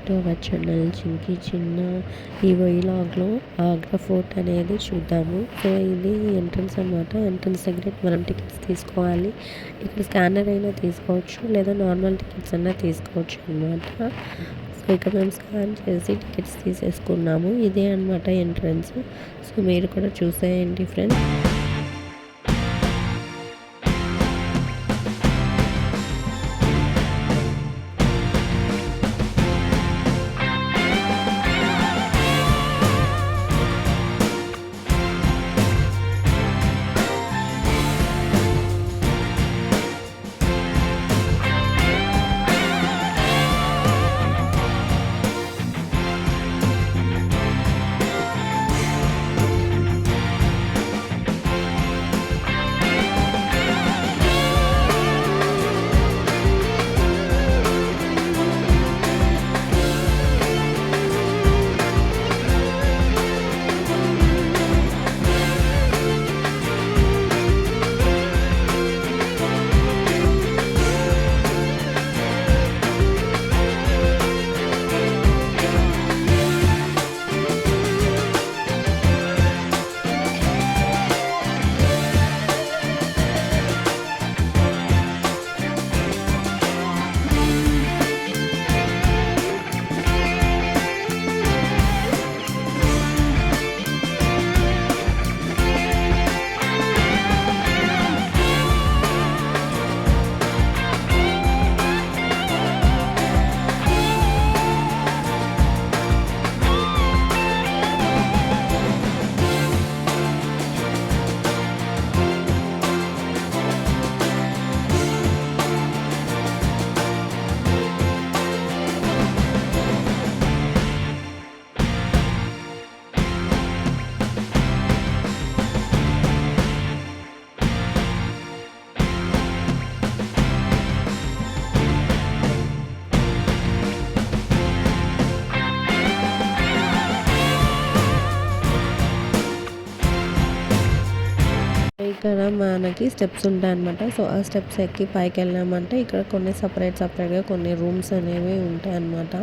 Back to our channel Chinki చిన్న. ఈ వ్లాగ్లో ఆగ్రా ఫోర్ట్ అనేది చూద్దాము. సో ఇది ఎంట్రన్స్ అనమాట. ఎంట్రన్స్ దగ్గర మనం టికెట్స్ తీసుకోవాలి. ఇక్కడ స్కానర్ అయినా తీసుకోవచ్చు, లేదా నార్మల్ టికెట్స్ అయినా తీసుకోవచ్చు అనమాట. సో ఇక్కడ మేము స్కాన్ చేసి టికెట్స్ తీసేసుకున్నాము. ఇదే అనమాట ఎంట్రన్స్. సో మీరు కూడా చూసేయండి ఫ్రెండ్స్. ఇక్కడ మనకి స్టెప్స్ ఉంటాయన్నమాట. సో ఆ స్టెప్స్ ఎక్కి పైకి వెళ్ళామంటే ఇక్కడ కొన్ని సపరేట్గా కొన్ని రూమ్స్ అనేవి ఉంటాయి అన్నమాట.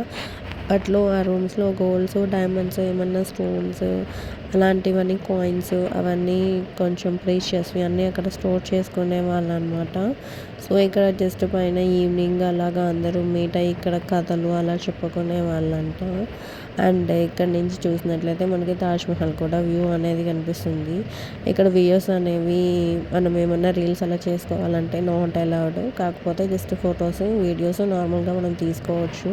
అప్పట్లో ఆ రూమ్స్లో గోల్డ్స్, డైమండ్స్, ఏమన్నా స్టోన్స్ అలాంటివన్నీ, కాయిన్స్ అవన్నీ కొంచెం ప్రీషియస్వి అన్నీ అక్కడ స్టోర్ చేసుకునే వాళ్ళు అనమాట. సో ఇక్కడ జస్ట్ పైన ఈవినింగ్ అలాగా అందరూ మీట్ అయ్యి ఇక్కడ కథలు అలా చెప్పుకునే వాళ్ళంట. అండ్ ఇక్కడ నుంచి చూసినట్లయితే మనకి తాజ్మహల్ కూడా వ్యూ అనేది కనిపిస్తుంది. ఇక్కడ వ్యూస్ అనేవి మనం ఏమన్నా రీల్స్ అలా చేసుకోవాలంటే నాట్ అలౌడ్, కాకపోతే జస్ట్ ఫొటోస్, వీడియోస్ నార్మల్గా మనం తీసుకోవచ్చు.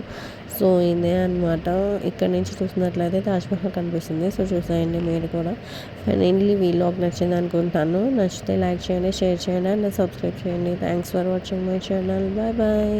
సో ఇదే అనమాట. ఇక్కడ నుంచి చూసినట్లయితే తాజ్మహల్ కనిపిస్తుంది. సో చూసేయండి మీరు కూడా. ఫైనల్లీ వీలాగ్ నచ్చింది అనుకుంటాను. నచ్చితే లైక్ చేయండి, షేర్ చేయండి అండ్ సబ్స్క్రైబ్ చేయండి. Thanks for watching my channel. Bye bye.